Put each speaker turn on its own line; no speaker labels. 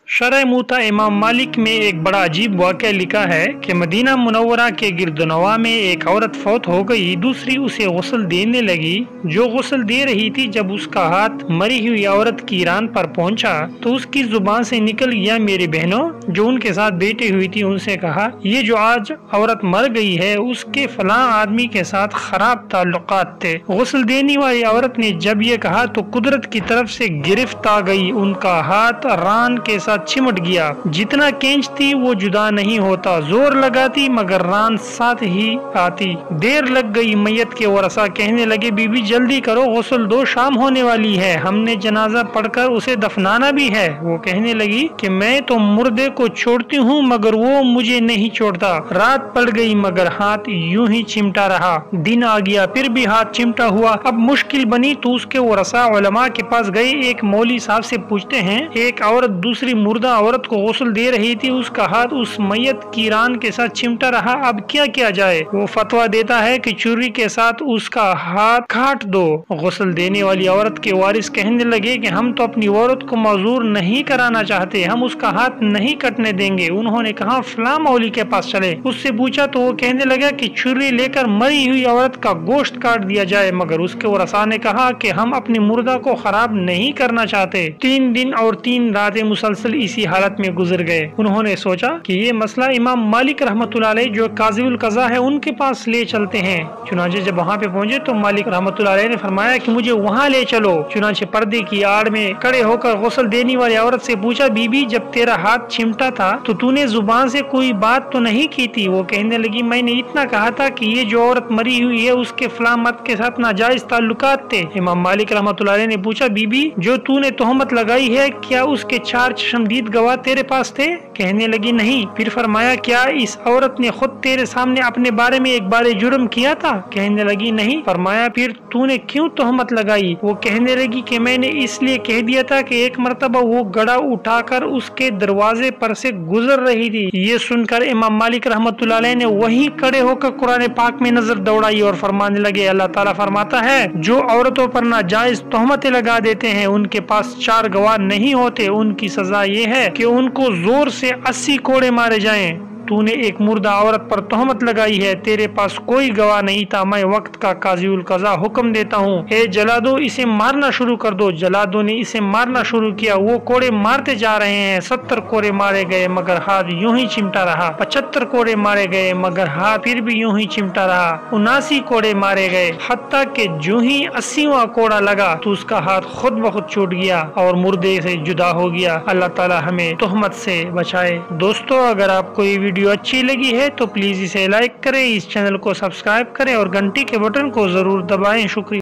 शरह मुता इमाम मालिक में एक बड़ा अजीब वाक़या लिखा है कि मदीना मुनव्वरा के गिरदनवा में एक औरत फौत हो गई। दूसरी उसे गुस्ल देने लगी। जो गुस्ल दे रही थी, जब उसका हाथ मरी हुई औरत की रान पर पहुंचा तो उसकी जुबान से निकल गया, मेरी बहनों जो उनके साथ बैठी हुई थी उनसे कहा, ये जो आज औरत मर गई है उसके फलां आदमी के साथ खराब ताल्लुकात थे। गुस्ल देने वाली औरत ने जब ये कहा तो कुदरत की तरफ से गिरफ्त आ गई। उनका हाथ रान के साथ चिमट गया। जितना खींचती वो जुदा नहीं होता, जोर लगाती मगर रान साथ ही आती। देर लग गई। मैयत के वरसा कहने लगे, बीबी जल्दी करो, गुस्ल दो, शाम होने वाली है, हमने जनाजा पढ़कर उसे दफनाना भी है। वो कहने लगी कि मैं तो मुर्दे को छोड़ती हूँ मगर वो मुझे नहीं छोड़ता। रात पड़ गई मगर हाथ यूं ही चिमटा रहा। दिन आ गया फिर भी हाथ चिमटा हुआ। अब मुश्किल बनी तो उसके वरसा उलमा के पास गए। एक मौली साहब से पूछते हैं, एक औरत दूसरी मुर्दा औरत को गुस्ल दे रही थी, उसका हाथ उस मैयत की रान के साथ चिमटा रहा, अब क्या किया जाए? वो फतवा देता है कि छुरी के साथ उसका हाथ काट दो। गुस्ल देने वाली औरत के वारिस कहने लगे कि हम तो अपनी औरत को माजूर नहीं कराना चाहते, हम उसका हाथ नहीं कटने देंगे। उन्होंने कहा फलां मौली के पास चले। उससे पूछा तो वो कहने लगा कि छुरी लेकर मरी हुई औरत का गोश्त काट दिया जाए, मगर उसके वरसा ने कहा कि हम अपनी मुर्दा को खराब नहीं करना चाहते। 3 दिन और 3 रातें मुसलसल इसी हालत में गुजर गए। उन्होंने सोचा कि ये मसला इमाम मालिक रहमतुल्लाह अलैह जो काज़िउल क़ज़ा है उनके पास ले चलते हैं। चुनांचे जब वहाँ पे पहुंचे तो मालिक रहमतुल्लाह अलैह ने फरमाया कि मुझे वहाँ ले चलो। चुनांचे पर्दे की आड़ में खड़े होकर गुस्ल देने वाली औरत से पूछा, बीबी जब तेरा हाथ चिमटा था तो तूने जुबान से कोई बात तो नहीं की थी? वो कहने लगी, मैंने इतना कहा था कि ये जो औरत मरी हुई है उसके फलां मर्द के साथ नाजायज ताल्लुकात थे। इमाम मालिक रहमतुल्लाह अलैह ने पूछा, बीबी जो तूने तोहमत लगाई है क्या उसके 4 चश्मदीद गवाह तेरे पास थे? कहने लगी, नहीं। फिर फरमाया, क्या इस औरत ने खुद तेरे सामने अपने बारे में एक बार जुर्म किया था? कहने लगी, नहीं। फरमाया, फिर तूने क्यों तोहमत लगाई? वो कहने लगी कि मैंने इसलिए कह दिया था कि एक मर्तबा वो गड़ा उठाकर उसके दरवाजे पर से गुजर रही थी। ये सुनकर इमाम मालिक रहमतुल्लाह अलैह ने वहीं खड़े होकर कुरान पाक में नजर दौड़ाई और फरमाने लगे, अल्लाह ताला फरमाता है, जो औरतों पर नाजायज तोहमतें लगा देते हैं उनके पास 4 गवाह नहीं होते, उनकी सजा ये है कि उनको जोर से 80 कोड़े मारे जाएं। तूने एक मुर्दा औरत पर तोहमत लगाई है, तेरे पास कोई गवाह नहीं था, मैं वक्त का काज़िउल क़ज़ा हुक्म देता हूँ, ए जलादो इसे मारना शुरू कर दो। जलादो ने इसे मारना शुरू किया। वो कोड़े मारते जा रहे हैं। 70 कोड़े मारे गए मगर हाथ यूं ही चिमटा रहा। 75 कोड़े मारे गए मगर हाथ फिर भी यूं ही चिमटा रहा। 79 कोड़े मारे गए, हत्ता के जो ही 80वां कोड़ा लगा तो उसका हाथ खुद ब खुद छूट गया और मुर्दे से जुदा हो गया। अल्लाह ताला हमें तोहमत से बचाए। दोस्तों, अगर आपको ये वीडियो अच्छी लगी है तो प्लीज इसे लाइक करें, इस चैनल को सब्सक्राइब करें और घंटी के बटन को जरूर दबाएं। शुक्रिया।